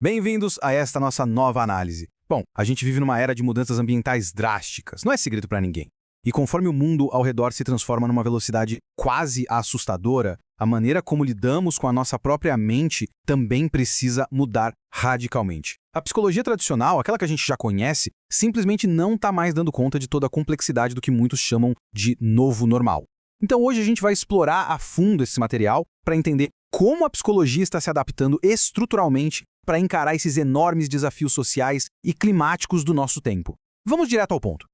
Bem-vindos a esta nossa nova análise. Bom, a gente vive numa era de mudanças ambientais drásticas, não é segredo para ninguém. E conforme o mundo ao redor se transforma numa velocidade quase assustadora, a maneira como lidamos com a nossa própria mente também precisa mudar radicalmente. A psicologia tradicional, aquela que a gente já conhece, simplesmente não está mais dando conta de toda a complexidade do que muitos chamam de novo normal. Então hoje a gente vai explorar a fundo esse material para entender como a psicologia está se adaptando estruturalmente para encarar esses enormes desafios sociais e climáticos do nosso tempo. Vamos direto ao ponto.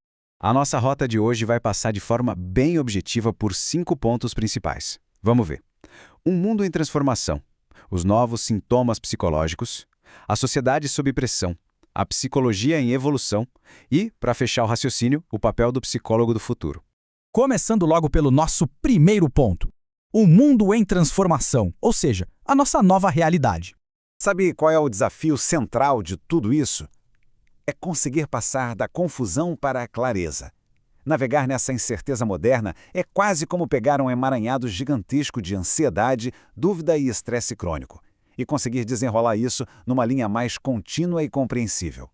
A nossa rota de hoje vai passar de forma bem objetiva por 5 pontos principais. Vamos ver. Um mundo em transformação, os novos sintomas psicológicos, a sociedade sob pressão, a psicologia em evolução e, para fechar o raciocínio, o papel do psicólogo do futuro. Começando logo pelo nosso primeiro ponto. O mundo em transformação, ou seja, a nossa nova realidade. Sabe qual é o desafio central de tudo isso? É conseguir passar da confusão para a clareza. Navegar nessa incerteza moderna é quase como pegar um emaranhado gigantesco de ansiedade, dúvida e estresse crônico, e conseguir desenrolar isso numa linha mais contínua e compreensível.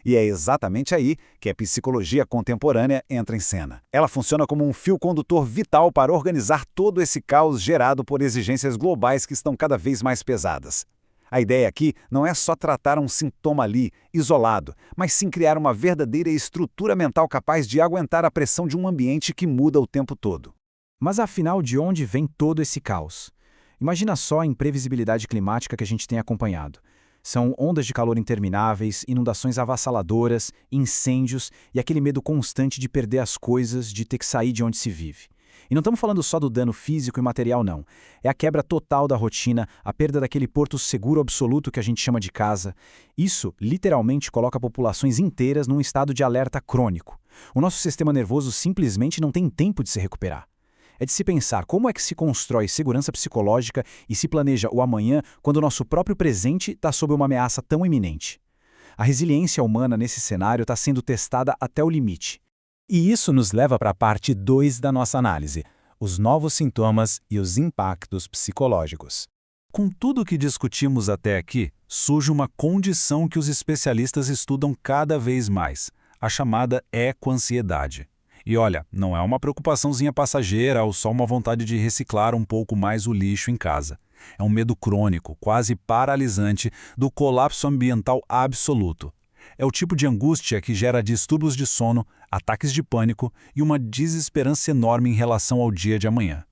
E é exatamente aí que a psicologia contemporânea entra em cena. Ela funciona como um fio condutor vital para organizar todo esse caos gerado por exigências globais que estão cada vez mais pesadas. A ideia aqui não é só tratar um sintoma ali, isolado, mas sim criar uma verdadeira estrutura mental capaz de aguentar a pressão de um ambiente que muda o tempo todo. Mas afinal, de onde vem todo esse caos? Imagina só a imprevisibilidade climática que a gente tem acompanhado. São ondas de calor intermináveis, inundações avassaladoras, incêndios e aquele medo constante de perder as coisas, de ter que sair de onde se vive. E não estamos falando só do dano físico e material, não. É a quebra total da rotina, a perda daquele porto seguro absoluto que a gente chama de casa. Isso, literalmente, coloca populações inteiras num estado de alerta crônico. O nosso sistema nervoso simplesmente não tem tempo de se recuperar. É de se pensar como é que se constrói segurança psicológica e se planeja o amanhã quando o nosso próprio presente está sob uma ameaça tão iminente. A resiliência humana nesse cenário está sendo testada até o limite. E isso nos leva para a parte 2 da nossa análise, os novos sintomas e os impactos psicológicos. Com tudo o que discutimos até aqui, surge uma condição que os especialistas estudam cada vez mais, a chamada ecoansiedade. E olha, não é uma preocupaçãozinha passageira ou só uma vontade de reciclar um pouco mais o lixo em casa. É um medo crônico, quase paralisante, do colapso ambiental absoluto. É o tipo de angústia que gera distúrbios de sono, ataques de pânico e uma desesperança enorme em relação ao dia de amanhã.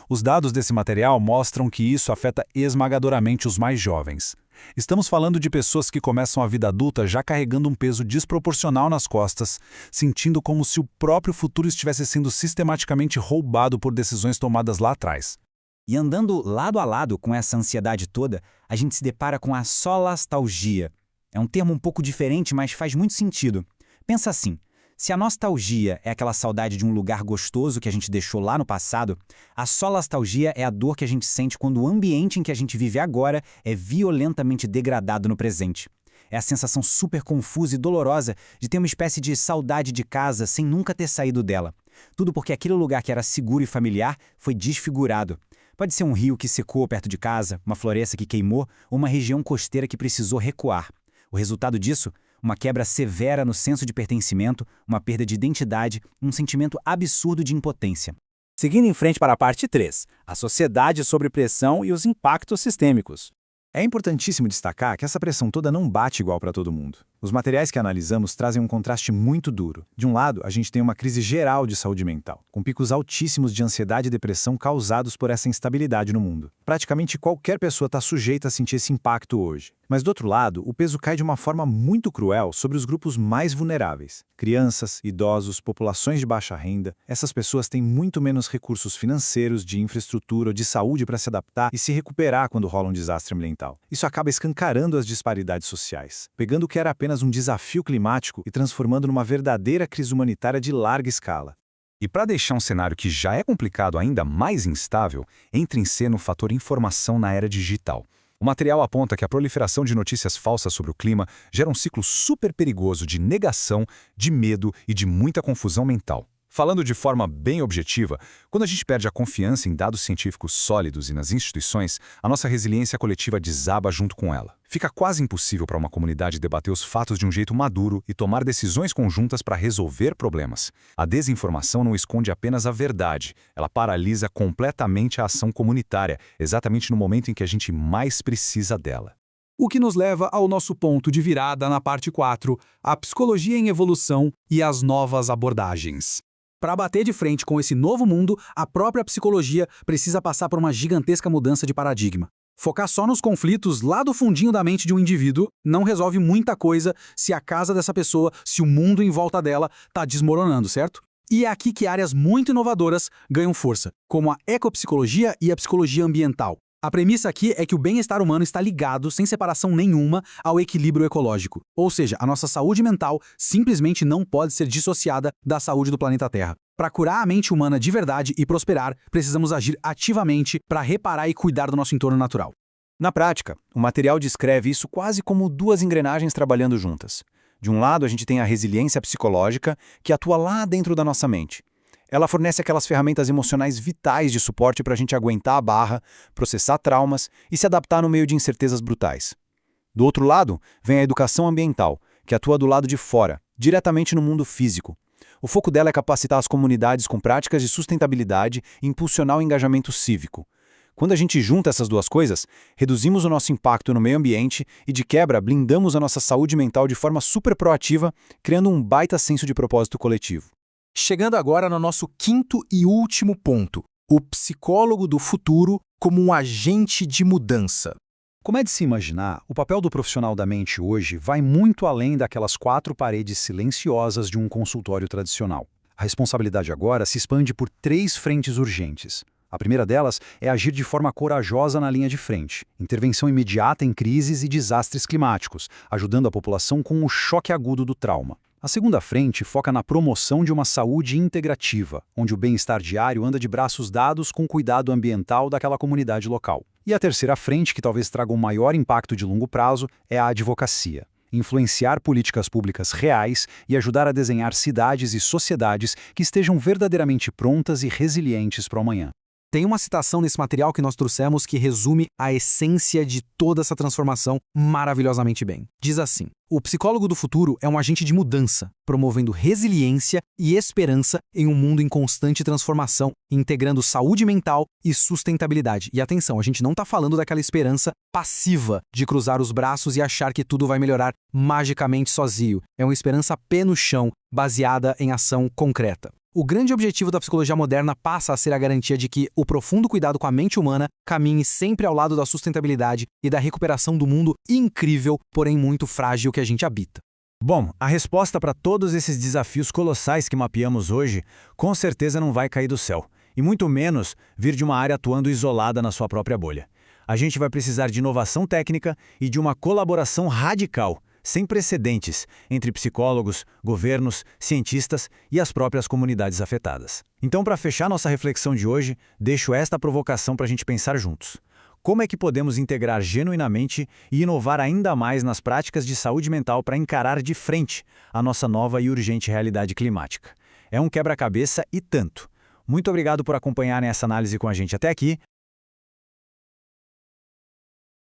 Os dados desse material mostram que isso afeta esmagadoramente os mais jovens. Estamos falando de pessoas que começam a vida adulta já carregando um peso desproporcional nas costas, sentindo como se o próprio futuro estivesse sendo sistematicamente roubado por decisões tomadas lá atrás. E andando lado a lado com essa ansiedade toda, a gente se depara com a solastalgia. É um termo um pouco diferente, mas faz muito sentido. Pensa assim, se a nostalgia é aquela saudade de um lugar gostoso que a gente deixou lá no passado, a solastalgia é a dor que a gente sente quando o ambiente em que a gente vive agora é violentamente degradado no presente. É a sensação super confusa e dolorosa de ter uma espécie de saudade de casa sem nunca ter saído dela. Tudo porque aquele lugar que era seguro e familiar foi desfigurado. Pode ser um rio que secou perto de casa, uma floresta que queimou ou uma região costeira que precisou recuar. O resultado disso? Uma quebra severa no senso de pertencimento, uma perda de identidade, um sentimento absurdo de impotência. Seguindo em frente para a parte 3, a sociedade sob pressão e os impactos sistêmicos. É importantíssimo destacar que essa pressão toda não bate igual para todo mundo. Os materiais que analisamos trazem um contraste muito duro. De um lado, a gente tem uma crise geral de saúde mental, com picos altíssimos de ansiedade e depressão causados por essa instabilidade no mundo. Praticamente qualquer pessoa está sujeita a sentir esse impacto hoje. Mas do outro lado, o peso cai de uma forma muito cruel sobre os grupos mais vulneráveis. Crianças, idosos, populações de baixa renda. Essas pessoas têm muito menos recursos financeiros, de infraestrutura ou de saúde para se adaptar e se recuperar quando rola um desastre ambiental. Isso acaba escancarando as disparidades sociais, pegando o que era apenas um desafio climático e transformando numa verdadeira crise humanitária de larga escala. E para deixar um cenário que já é complicado ainda mais instável, entra em cena o fator informação na era digital. O material aponta que a proliferação de notícias falsas sobre o clima gera um ciclo super perigoso de negação, de medo e de muita confusão mental. Falando de forma bem objetiva, quando a gente perde a confiança em dados científicos sólidos e nas instituições, a nossa resiliência coletiva desaba junto com ela. Fica quase impossível para uma comunidade debater os fatos de um jeito maduro e tomar decisões conjuntas para resolver problemas. A desinformação não esconde apenas a verdade, ela paralisa completamente a ação comunitária, exatamente no momento em que a gente mais precisa dela. O que nos leva ao nosso ponto de virada na parte 4, a psicologia em evolução e as novas abordagens. Para bater de frente com esse novo mundo, a própria psicologia precisa passar por uma gigantesca mudança de paradigma. Focar só nos conflitos lá do fundinho da mente de um indivíduo não resolve muita coisa se a casa dessa pessoa, se o mundo em volta dela está desmoronando, certo? E é aqui que áreas muito inovadoras ganham força, como a ecopsicologia e a psicologia ambiental. A premissa aqui é que o bem-estar humano está ligado, sem separação nenhuma, ao equilíbrio ecológico. Ou seja, a nossa saúde mental simplesmente não pode ser dissociada da saúde do planeta Terra. Para curar a mente humana de verdade e prosperar, precisamos agir ativamente para reparar e cuidar do nosso entorno natural. Na prática, o material descreve isso quase como duas engrenagens trabalhando juntas. De um lado, a gente tem a resiliência psicológica, que atua lá dentro da nossa mente. Ela fornece aquelas ferramentas emocionais vitais de suporte para a gente aguentar a barra, processar traumas e se adaptar no meio de incertezas brutais. Do outro lado, vem a educação ambiental, que atua do lado de fora, diretamente no mundo físico. O foco dela é capacitar as comunidades com práticas de sustentabilidade e impulsionar o engajamento cívico. Quando a gente junta essas duas coisas, reduzimos o nosso impacto no meio ambiente e, de quebra, blindamos a nossa saúde mental de forma super proativa, criando um baita senso de propósito coletivo. Chegando agora no nosso quinto e último ponto, o psicólogo do futuro como um agente de mudança. Como é de se imaginar, o papel do profissional da mente hoje vai muito além daquelas 4 paredes silenciosas de um consultório tradicional. A responsabilidade agora se expande por 3 frentes urgentes. A primeira delas é agir de forma corajosa na linha de frente, intervenção imediata em crises e desastres climáticos, ajudando a população com o choque agudo do trauma. A segunda frente foca na promoção de uma saúde integrativa, onde o bem-estar diário anda de braços dados com o cuidado ambiental daquela comunidade local. E a terceira frente, que talvez traga um maior impacto de longo prazo, é a advocacia. Influenciar políticas públicas reais e ajudar a desenhar cidades e sociedades que estejam verdadeiramente prontas e resilientes para o amanhã. Tem uma citação nesse material que nós trouxemos que resume a essência de toda essa transformação maravilhosamente bem. Diz assim: o psicólogo do futuro é um agente de mudança, promovendo resiliência e esperança em um mundo em constante transformação, integrando saúde mental e sustentabilidade. E atenção, a gente não está falando daquela esperança passiva de cruzar os braços e achar que tudo vai melhorar magicamente sozinho. É uma esperança pé no chão, baseada em ação concreta. O grande objetivo da psicologia moderna passa a ser a garantia de que o profundo cuidado com a mente humana caminhe sempre ao lado da sustentabilidade e da recuperação do mundo incrível, porém muito frágil que a gente habita. Bom, a resposta para todos esses desafios colossais que mapeamos hoje, com certeza não vai cair do céu, e muito menos vir de uma área atuando isolada na sua própria bolha. A gente vai precisar de inovação técnica e de uma colaboração radical, sem precedentes, entre psicólogos, governos, cientistas e as próprias comunidades afetadas. Então, para fechar nossa reflexão de hoje, deixo esta provocação para a gente pensar juntos. Como é que podemos integrar genuinamente e inovar ainda mais nas práticas de saúde mental para encarar de frente a nossa nova e urgente realidade climática? É um quebra-cabeça e tanto. Muito obrigado por acompanharem essa análise com a gente até aqui.